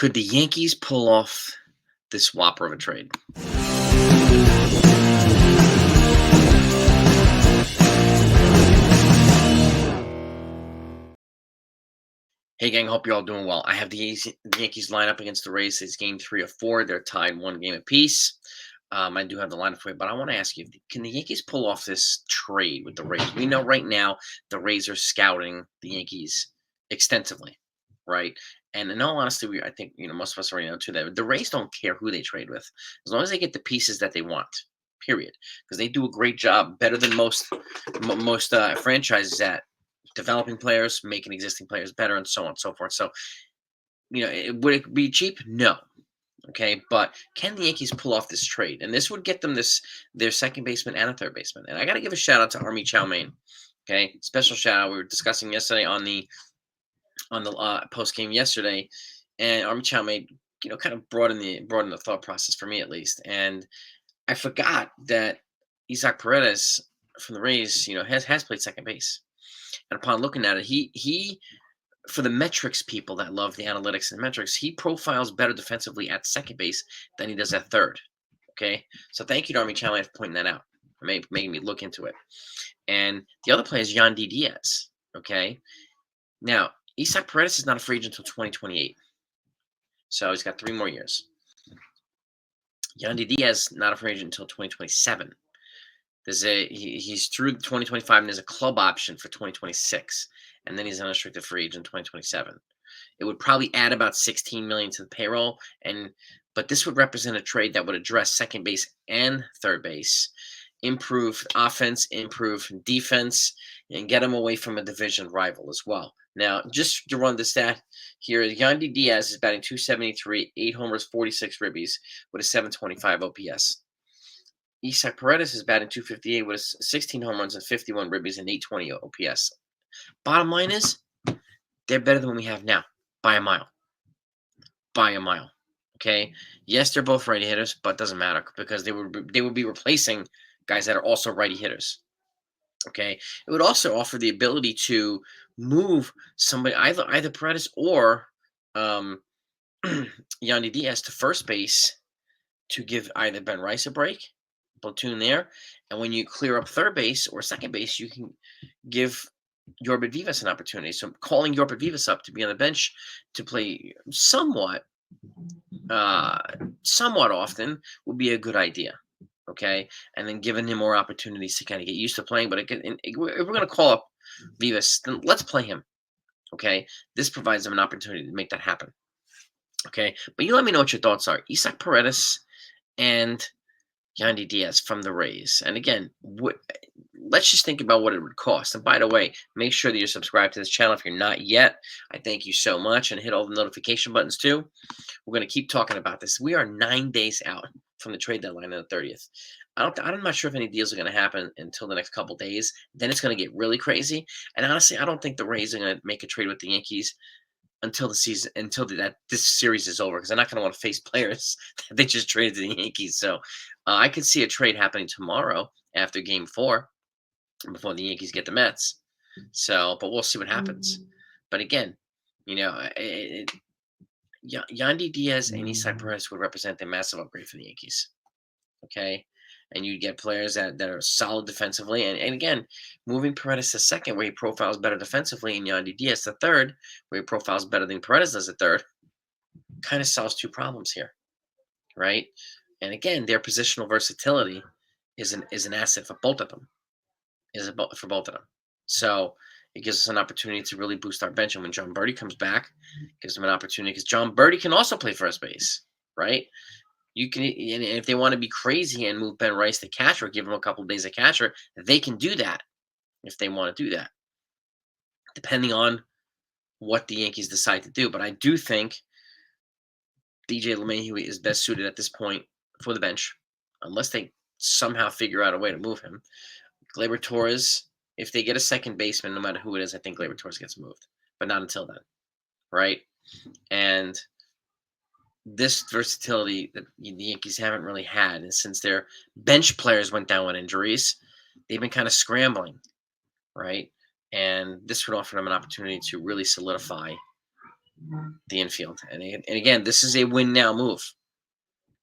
Could the Yankees pull off this whopper of a trade? Hey gang, hope you're all doing well. I have the Yankees lineup against the Rays. It's game 3 of 4. They're tied 1 game apiece. I do have the lineup for you, but I want to ask you, can the Yankees pull off this trade with the Rays? We know right now the Rays are scouting the Yankees extensively, right? And in all honesty, I think most of us already know too that the Rays don't care who they trade with, as long as they get the pieces that they want. Period, because they do a great job, better than most franchises at developing players, making existing players better, and so on and so forth. So, would it be cheap? No. Okay, but can the Yankees pull off this trade? And this would get them their second baseman and a third baseman. And I got to give a shout out to Army Chow Mein. Okay, special shout out. We were discussing yesterday on the post game yesterday, and Army Chow Mein, kind of brought in the thought process for me at least. And I forgot that Isaac Paredes from the Rays, has played second base. And upon looking at it, he for the metrics people that love the analytics and metrics, he profiles better defensively at second base than he does at third. Okay, so thank you to Army Channel for pointing that out, making me look into it. And the other player is Yandy Diaz. Okay, now Isaac Paredes is not a free agent until 2028, so he's got 3 more years. Yandy Diaz not a free agent until 2027. He's through 2025 and there's a club option for 2026, and then he's an unrestricted free agent in 2027. It would probably add about $16 million to the payroll, but this would represent a trade that would address second base and third base, improve offense, improve defense, and get him away from a division rival as well. Now, just to run the stat here, Yandy Diaz is batting .273, 8 homers, 46 ribbies, with a .725 OPS. Isaac Paredes is batting .258 with 16 home runs and 51 ribbies and .820 OPS. Bottom line is, they're better than what we have now by a mile. By a mile. Okay. Yes, they're both righty hitters, but it doesn't matter because they would be replacing guys that are also righty hitters. Okay. It would also offer the ability to move somebody, either Paredes or Yandy Diaz to first base to give either Ben Rice a break, platoon there, and when you clear up third base or second base, you can give Yorbit Vivas an opportunity. So calling Yorbit Vivas up to be on the bench to play somewhat often would be a good idea. Okay, and then giving him more opportunities to kind of get used to playing. But if we're going to call up Vivas, then let's play him. Okay, this provides him an opportunity to make that happen. Okay, but you let me know what your thoughts are. Isaac Paredes and Yandy Diaz from the Rays. And again, let's just think about what it would cost. And by the way, make sure that you're subscribed to this channel if you're not yet. I thank you so much, and hit all the notification buttons too. We're going to keep talking about this. We are 9 days out from the trade deadline on the 30th. I'm not sure if any deals are going to happen until the next couple days. Then it's going to get really crazy. And honestly, I don't think the Rays are going to make a trade with the Yankees until this series is over, because they're not going to want to face players that they just traded to the Yankees. So I could see a trade happening tomorrow after Game 4, before the Yankees get the Mets. So, but we'll see what happens. But again, Yandy Diaz and Isaac Paredes would represent a massive upgrade for the Yankees. Okay. And you get players that are solid defensively. And again, moving Paredes to second, where he profiles better defensively, and Yandy Diaz to third, where he profiles better than Paredes does at third, kind of solves 2 problems here, right? And again, their positional versatility is an asset for both of them. So it gives us an opportunity to really boost our bench. And when John Birdie comes back, it gives them an opportunity, because John Birdie can also play first base, right? You can, and if they want to be crazy and move Ben Rice to catcher, give him a couple of days of catcher, they can do that if they want to do that, depending on what the Yankees decide to do. But I do think DJ LeMahieu is best suited at this point for the bench, unless they somehow figure out a way to move him. Gleyber Torres, if they get a second baseman, no matter who it is, I think Gleyber Torres gets moved, but not until then, right? And this versatility that the Yankees haven't really had, and since their bench players went down with injuries, they've been kind of scrambling, right? And this would offer them an opportunity to really solidify the infield. And again, this is a win now move.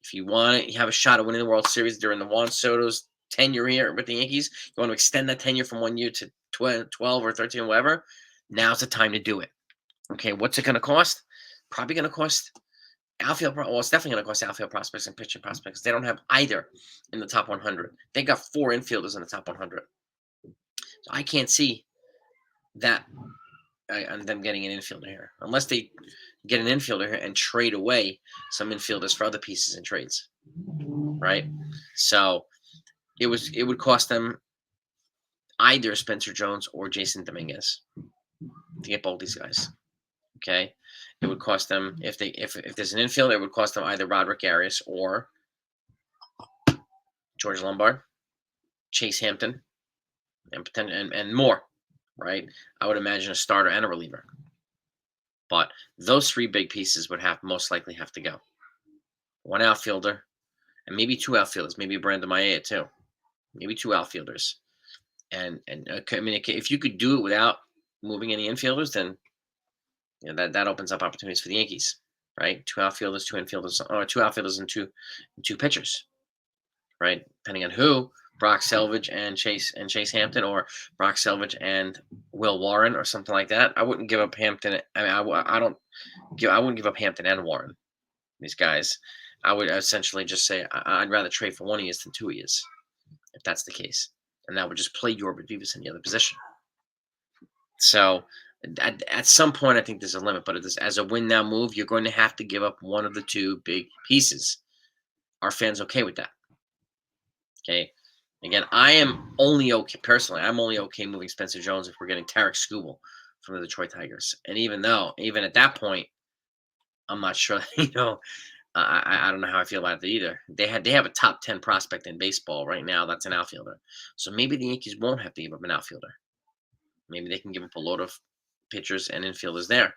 If you want to have a shot at winning the World Series during the Juan Soto's tenure here with the Yankees, you want to extend that tenure from 1 year to 12 or 13 or whatever, now's the time to do it. Okay, what's it going to cost? Probably going to cost outfield. Well, it's definitely going to cost outfield prospects and pitching prospects. They don't have either in the top 100. They got 4 infielders in the top 100. So I can't see that on them getting an infielder here, unless they get an infielder here and trade away some infielders for other pieces in trades, right? So it would cost them either Spencer Jones or Jason Dominguez to get both these guys. Okay, it would cost them if there's an infielder, it would cost them either Roderick Arias or George Lombard, Chase Hampton, and more, right? I would imagine a starter and a reliever. But those 3 big pieces would most likely have to go. 1 outfielder, and maybe 2 outfielders, maybe Brandon Maya too, maybe 2 outfielders. And I mean, if you could do it without moving any infielders, then that opens up opportunities for the Yankees, right? 2 outfielders, 2 infielders, or 2 outfielders and two pitchers, right? Depending on who, Brock Selvage and Chase Hampton, or Brock Selvage and Will Warren, or something like that. I wouldn't give up Hampton. I mean, I wouldn't give up Hampton and Warren. These guys, I would essentially just say I'd rather trade for 1 he is than 2 he is, if that's the case, and that would just play Yorber Vivas in the other position. So at some point, I think there's a limit, but as a win now move, you're going to have to give up one of the 2 big pieces. Are fans okay with that? Okay. Again, I am only okay personally. I'm only okay moving Spencer Jones if we're getting Tarek Skubal from the Detroit Tigers. And even at that point, I'm not sure. I don't know how I feel about it either. They have a top 10 prospect in baseball right now. That's an outfielder. So maybe the Yankees won't have to give up an outfielder. Maybe they can give up a load of pitchers and infielders there.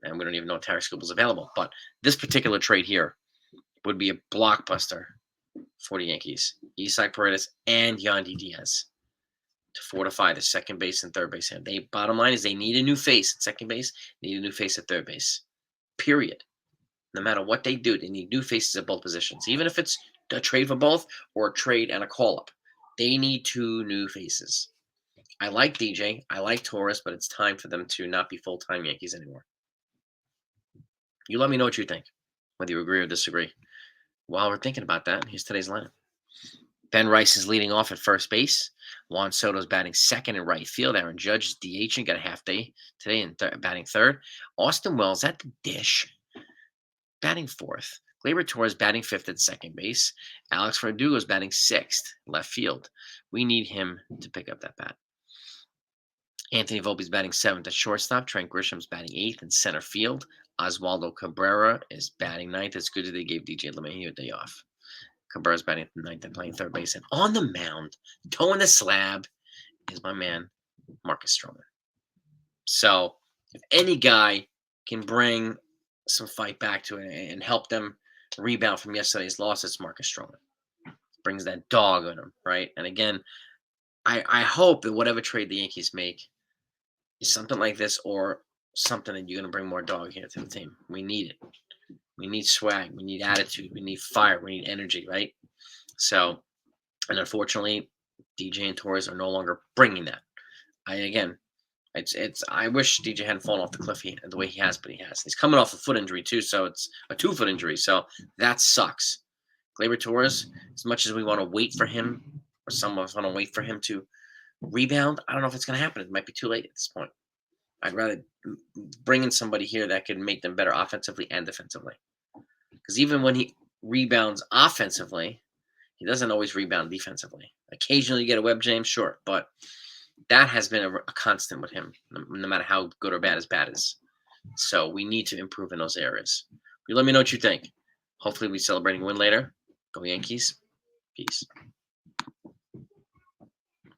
And we don't even know if Tarek Skubal is available. But this particular trade here would be a blockbuster for the Yankees. Isaac Paredes and Yandy Diaz to fortify the second base and third base. And bottom line is they need a new face at second base, need a new face at third base. Period. No matter what they do, they need new faces at both positions. Even if it's a trade for both or a trade and a call-up, they need 2 new faces. I like DJ, I like Torres, but it's time for them to not be full-time Yankees anymore. You let me know what you think, whether you agree or disagree. While we're thinking about that, here's today's lineup. Ben Rice is leading off at first base. Juan Soto's batting second in right field. Aaron Judge is DHing, got a half day today and batting third. Austin Wells at the dish, batting fourth. Gleyber Torres batting fifth at second base. Alex Verdugo is batting sixth left field. We need him to pick up that bat. Anthony Volpe's batting seventh at shortstop. Trent Grisham's batting eighth in center field. Oswaldo Cabrera is batting ninth. It's good that they gave DJ LeMahieu a day off. Cabrera's batting ninth and playing third base. And on the mound, toeing the slab, is my man, Marcus Stroman. So if any guy can bring some fight back to it and help them rebound from yesterday's loss, it's Marcus Stroman. Brings that dog in him, right? And again, I hope that whatever trade the Yankees make is something like this, or something that you're going to bring more dog here to the team. We need it. We need swag. We need attitude. We need fire. We need energy, right? So, and unfortunately, DJ and Torres are no longer bringing that. I wish DJ hadn't fallen off the cliff the way he has, but he has. He's coming off a foot injury too, so it's a 2-foot injury. So that sucks. Gleyber Torres, as much as we want to wait for him, or some of us want to wait for him to rebound, I don't know if it's going to happen. It might be too late at this point. I'd rather bring in somebody here that can make them better offensively and defensively. Because even when he rebounds offensively, he doesn't always rebound defensively. Occasionally you get a Webb James, sure, but that has been a constant with him, no matter how good or bad his bat is. So we need to improve in those areas. You let me know what you think. Hopefully we're celebrating a win later. Go Yankees. Peace.